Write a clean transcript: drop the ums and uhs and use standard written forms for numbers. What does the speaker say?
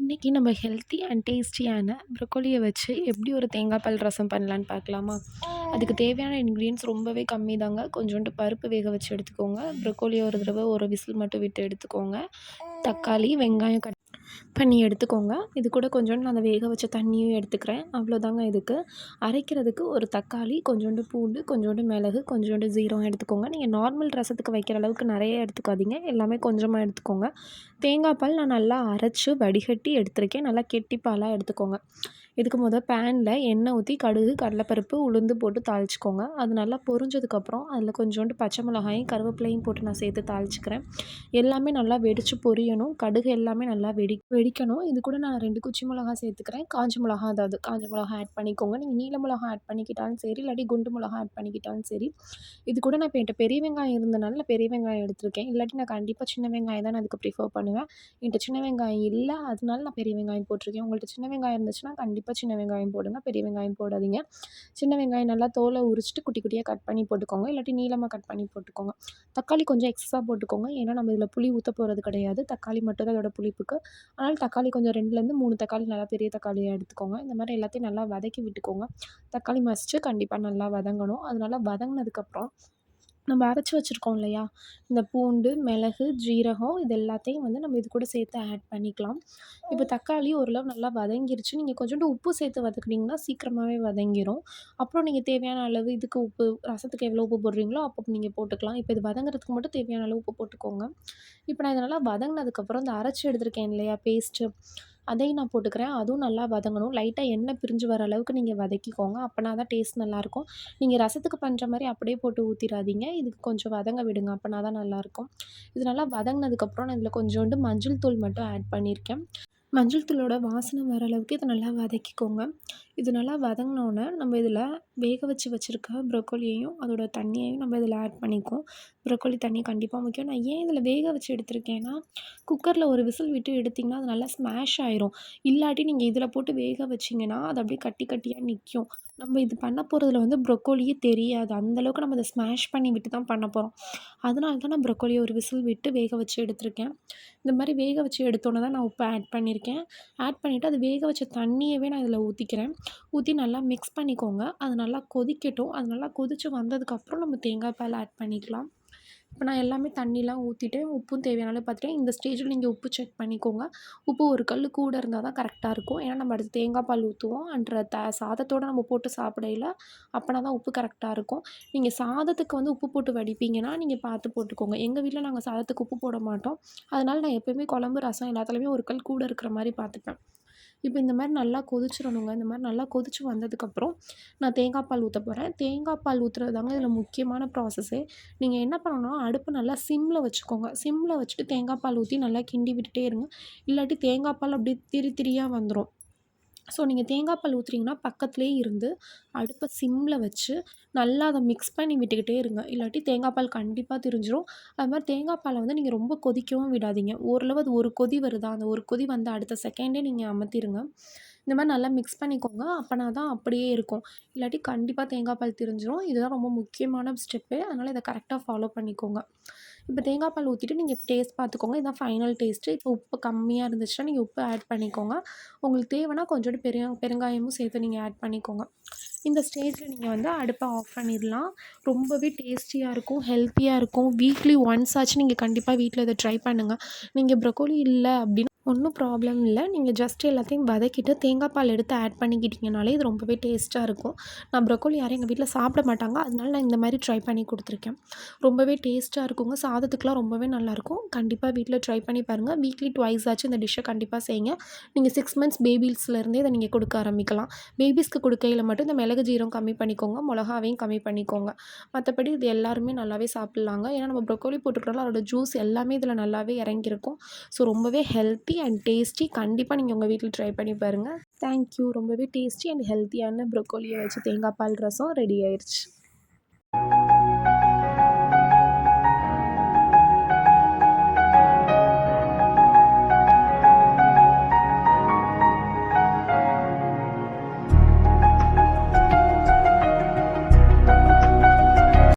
இன்றைக்கி நம்ம healthy and டேஸ்டியான ப்ரொக்கோலியை வச்சு எப்படி ஒரு தேங்காய் பால் ரசம் பண்ணலான்னு பார்க்கலாமா? அதுக்கு தேவையான இன்க்ரீடியன்ட்ஸ் ரொம்பவே கம்மி தாங்க. கொஞ்சோண்டு பருப்பு வேக வச்சு எடுத்துக்கோங்க. ப்ரொக்கோலியை ஒரு தடவை ஒரு விசில் மட்டும் விட்டு எடுத்துக்கோங்க. தக்காளி, வெங்காயம் கட் பண்ணி எடுத்துக்கோங்க. இது கூட கொஞ்சோண்டு நான் அந்த வேக வச்ச தண்ணியும் எடுத்துக்கிறேன். அவ்வளோதாங்க இதுக்கு. அரைக்கிறதுக்கு ஒரு தக்காளி, கொஞ்சோண்டு பூண்டு, கொஞ்சோண்டு மிளகு, கொஞ்சோண்டு ஜீரகம் எடுத்துக்கோங்க. நீங்கள் நார்மல் ரசத்துக்கு வைக்கிற அளவுக்கு நிறைய எடுத்துக்காதீங்க. எல்லாமே கொஞ்சமாக எடுத்துக்கோங்க. தேங்காய் பால் நான் நல்லா அரைச்சி வடிகட்டி எடுத்திருக்கேன். நல்லா கெட்டி பாலாக எடுத்துக்கோங்க. இதுக்கு பேனில் எண்ணெய் ஊற்றி கடுகு, கடலைப்பருப்பு, உளுந்து போட்டு தாளிச்சுக்கோங்க. அது நல்லா பொரிஞ்சதுக்கப்புறம் அதில் கொஞ்சோண்டு பச்சை மிளகாயும் கருவேப்பிலையும் போட்டு நான் சேர்த்து தாளிச்சுக்கிறேன். எல்லாமே நல்லா வெடித்து பொரியணும். கடுகு எல்லாமே நல்லா வெடிக்கணும். இது கூட நான் 2 குச்சி மிளகா சேர்த்துக்கிறேன். காஞ்ச மிளகா, அதாவது காஞ்ச மிளகா ஆட் பண்ணிக்கோங்க. நீங்கள் நீல மிளகா ஆட் பண்ணிக்கிட்டாலும் சரி, இல்லாட்டி குண்டு மிளகா ஆட் பண்ணிக்கிட்டாலும் சரி. இது கூட நான் இப்போ என்கிட்ட பெரிய வெங்காயம் இருந்தனால நான் பெரிய வெங்காயம் எடுத்திருக்கேன். இல்லாட்டி நான் கண்டிப்பாக சின்ன வெங்காயம் தான் நான் அதுக்கு ப்ரிஃபர் பண்ணுவேன். என்கிட்ட சின்ன வெங்காயம் இல்லை, அதனால நான் பெரிய வெங்காயம் போட்டிருக்கேன். உங்கள்கிட்ட சின்ன வெங்காயம் இருந்துச்சுன்னா கண்டிப்பாக சின்ன வெங்காயம் போடுங்க. பெரிய வெங்காயம் போடாதீங்க. சின்ன வெங்காயம் நல்லா தோலை உரிச்சிட்டு குட்டி குட்டியாக கட் பண்ணி போட்டுக்கோங்க. இல்லாட்டி நீளமாக கட் பண்ணி போட்டுக்கோங்க. தக்காளி கொஞ்சம் எக்ஸ்ட்ரா போட்டுக்கோங்க. ஏன்னா நம்ம இதில் புளி ஊற்ற போகிறது கிடையாது. தக்காளி மட்டும் தான் அதோட புளிப்புக்கு. அதனால் தக்காளி கொஞ்சம் 2லேருந்து 3 தக்காளி நல்லா பெரிய தக்காளியாக எடுத்துக்கோங்க. இந்த மாதிரி எல்லாத்தையும் நல்லா வதக்கி விட்டுக்கோங்க. தக்காளி மசிச்சு கண்டிப்பாக நல்லா வதங்கணும். அது நல்லா வதங்கினதுக்கப்புறம் நம்ம அரைச்சி வச்சுருக்கோம் இல்லையா, இந்த பூண்டு, மிளகு, ஜீரகம் இது எல்லாத்தையும் நம்ம இது கூட சேர்த்து ஆட் பண்ணிக்கலாம். இப்போ தக்காளி ஓரளவு நல்லா வதங்கிருச்சு. நீங்கள் கொஞ்சோண்டு உப்பு சேர்த்து வதக்குனீங்கன்னா சீக்கிரமாகவே வதங்கிரும். அப்புறம் நீங்கள் தேவையான அளவு இதுக்கு உப்பு, ரசத்துக்கு எவ்வளோ உப்பு போடுறீங்களோ அப்போ நீங்கள் போட்டுக்கலாம். இப்போ இது வதங்குறதுக்கு மட்டும் தேவையான அளவு உப்பு போட்டுக்கோங்க. இப்போ நான் இதை நல்லா வதங்கினதுக்கப்புறம் இந்த அரைச்சி எடுத்திருக்கேன் இல்லையா பேஸ்ட்டு, அதையும் நான் போட்டுக்கிறேன். அதுவும் நல்லா வதங்கணும். லைட்டாக எண்ணெய் பிரிஞ்சு வர அளவுக்கு நீங்கள் வதக்கிக்கோங்க. அப்போனா தான் டேஸ்ட் நல்லாயிருக்கும். நீங்கள் ரசத்துக்கு பண்ணுற மாதிரி அப்படியே போட்டு ஊற்றிடாதீங்க. இதுக்கு கொஞ்சம் வதங்க விடுங்க. அப்போனா தான் நல்லாயிருக்கும். இது நல்லா வதங்கினதுக்கப்புறம் நான் இதில் கொஞ்சோண்டு மஞ்சள் தூள் மட்டும் ஆட் பண்ணியிருக்கேன். மஞ்சள் தூளோட வாசனை வர அளவுக்கு இதை நல்லா வதக்கிக்கோங்க. இது நல்லா வதங்கினோன்னே நம்ம இதில் வேக வச்சு வச்சுருக்க ப்ரொக்கோலியையும் அதோட தண்ணியையும் நம்ம இதில் ஆட் பண்ணிக்குவோம். ப்ரொக்கோலி தண்ணி கண்டிப்பாக முக்கியம். நான் ஏன் இதில் வேக வச்சு எடுத்திருக்கேன்னா, குக்கரில் ஒரு விசில் விட்டு எடுத்திங்கன்னா அது நல்லா ஸ்மாஷ் ஆயிரும். இல்லாட்டி நீங்கள் இதில் போட்டு வேக வச்சிங்கன்னா அது அப்படியே கட்டி கட்டியாக நிற்கும். நம்ம இது பண்ண போகிறதுல ப்ரொக்கோலியே தெரியாது. அந்தளவுக்கு நம்ம அதை ஸ்மாஷ் பண்ணி விட்டு தான் பண்ண போகிறோம். அதனால தான் நான் ப்ரொக்கோலியை ஒரு விசில் விட்டு வேக வச்சு எடுத்திருக்கேன். இந்த மாதிரி வேக வச்சு எடுத்தோன்னே தான் நான் உப்பு ஆட் பண்ணியிருக்கேன். ஆட் பண்ணிவிட்டு அது வேக வச்ச தண்ணியவே நான் இதில் ஊற்றிக்கிறேன். ஊற்றி நல்லா மிக்ஸ் பண்ணிக்கோங்க. அது நல்லா கொதிக்கட்டும். அது நல்லா கொதித்து வந்ததுக்கப்புறம் நம்ம தேங்காய் பால் ஆட் பண்ணிக்கலாம். இப்போ நான் எல்லாமே தண்ணிலாம் ஊற்றிட்டு உப்பும் தேவையான அளவு பார்த்துட்டேன். இந்த ஸ்டேஜில் நீங்கள் உப்பு செக் பண்ணிக்கோங்க. உப்பு ஒரு கல் கூட இருந்தால் தான் கரெக்டாக இருக்கும். ஏன்னா நம்ம அடுத்து தேங்காய் பால் ஊற்றுவோம். அன்ற சாதத்தோடு நம்ம போட்டு சாப்பிடையில அப்போனா தான் உப்பு கரெக்டாக இருக்கும். நீங்கள் சாதத்துக்கு உப்பு போட்டு வடிப்பீங்கன்னா நீங்கள் பார்த்து போட்டுக்கோங்க. எங்கள் வீட்டில் நாங்கள் சாதத்துக்கு உப்பு போட மாட்டோம். அதனால் நான் எப்போயுமே குழம்பு, ரசம் எல்லாத்துலேயுமே ஒரு கல் கூட இருக்கிற மாதிரி பார்த்துப்பேன். இப்போ இந்த மாதிரி நல்லா கொதிச்சிடணுங்க. இந்த மாதிரி நல்லா கொதிச்சு வந்ததுக்கப்புறம் நான் தேங்காய் பால் ஊற்ற போகிறேன். தேங்காய் பால் ஊற்றுறது தாங்க இதில் முக்கியமான ப்ராசஸ்ஸே. நீங்கள் என்ன பண்ணணும்னா, அடுப்பை நல்லா சிம்மில் வச்சுக்கோங்க. சிம்மில் வச்சுட்டு தேங்காய் பால் ஊற்றி நல்லா கிண்டி விட்டுட்டே இருங்க. இல்லாட்டி தேங்காய் பால் அப்படியே திரி திரியாக வந்துடும். ஸோ நீங்கள் தேங்காய் பால் ஊற்றுறீங்கன்னா பக்கத்துலேயே இருந்து அடுப்பை சிம்மில் வச்சு நல்லா அதை மிக்ஸ் பண்ணி விட்டுக்கிட்டே இருங்க. இல்லாட்டி தேங்காய் பால் கண்டிப்பாக திரிஞ்சிரும். அது மாதிரி தேங்காய் பாலை நீங்கள் ரொம்ப கொதிக்கவும் விடாதீங்க. ஓரளவு அது ஒரு கொதி வருதா, அந்த ஒரு கொதி வந்து அடுத்த செகண்டே நீங்கள் அமர்த்திருங்க. இந்த மாதிரி நல்லா மிக்ஸ் பண்ணிக்கோங்க. அப்போனா தான் அப்படியே இருக்கும். இல்லாட்டி கண்டிப்பாக தேங்காய் பால் திரிஞ்சிரும். இதுதான் ரொம்ப முக்கியமான ஸ்டெப்பு. அதனால் இதை கரெக்டாக ஃபாலோ பண்ணிக்கோங்க. இப்போ தேங்காய் பால் ஊற்றிட்டு நீங்கள் டேஸ்ட் பார்த்துக்கோங்க. இதுதான் ஃபைனல் டேஸ்ட்டு. இப்போ உப்பு கம்மியாக இருந்துச்சுன்னா நீங்கள் உப்பு ஆட் பண்ணிக்கோங்க. உங்களுக்கு தேவைன்னா கொஞ்சோண்டு பெருங்காயமும் சேர்த்து நீங்கள் ஆட் பண்ணிக்கோங்க. இந்த ஸ்டேஜில் நீங்கள் அடுப்பை ஆஃப் பண்ணிடலாம். ரொம்பவே டேஸ்டியாக இருக்கும், ஹெல்த்தியாக இருக்கும். வீக்லி ஒன்ஸ் ஆச்சு நீங்கள் கண்டிப்பாக வீட்டில் இதை ட்ரை பண்ணுங்கள். நீங்கள் ப்ரொக்கோலி இல்லை அப்படின்னா ஒன்றும் ப்ராப்ளம் இல்லை. நீங்கள் ஜஸ்ட் எல்லாத்தையும் வதக்கிட்டு தேங்காய் பால் எடுத்து ஆட் பண்ணிக்கிட்டிங்கனாலே இது ரொம்பவே டேஸ்ட்டாக இருக்கும். நான் ப்ரொக்கோலி யாரும் எங்கள் வீட்டில் சாப்பிட மாட்டாங்க. அதனால நான் இந்த மாதிரி ட்ரை பண்ணி கொடுத்துருக்கேன். ரொம்பவே டேஸ்ட்டாக இருக்குங்க. சாதத்துக்குலாம் ரொம்பவே நல்லாயிருக்கும். கண்டிப்பாக வீட்டில் ட்ரை பண்ணி பாருங்கள். வீக்லி ட்வைஸ் ஆச்சு இந்த டிஷ்ஷை கண்டிப்பாக செய்யுங்க. நீங்கள் 6 மந்த்ஸ் பேபிஸ்லேருந்தே இதை நீங்கள் கொடுக்க ஆரம்பிக்கலாம். பேபிஸ்க்கு கொடுக்கையில் மட்டும் இந்த மிளகு, ஜீரகம் கம்மி பண்ணிக்கோங்க. மிளகாவையும் கம்மி பண்ணிக்கோங்க. மற்றபடி இது எல்லாருமே நல்லாவே சாப்பிட்லாங்க. ஏன்னா நம்ம ப்ரொக்கோலி போட்டுக்கிறனால அதோட ஜூஸ் எல்லாமே இதில் நல்லாவே இறங்கியிருக்கும். ஸோ ரொம்பவே ஹெல்த்தி அண்ட் டேஸ்டி. கண்டிப்பாக நீங்கள் உங்கள் வீட்டில் ட்ரை பண்ணி பாருங்கள். தேங்க்யூ. ரொம்பவே டேஸ்டி அண்ட் ஹெல்த்தியான ப்ரொக்கோலியை வச்சு தேங்காய் பால் ரசம் ரெடி ஆயிடுச்சு.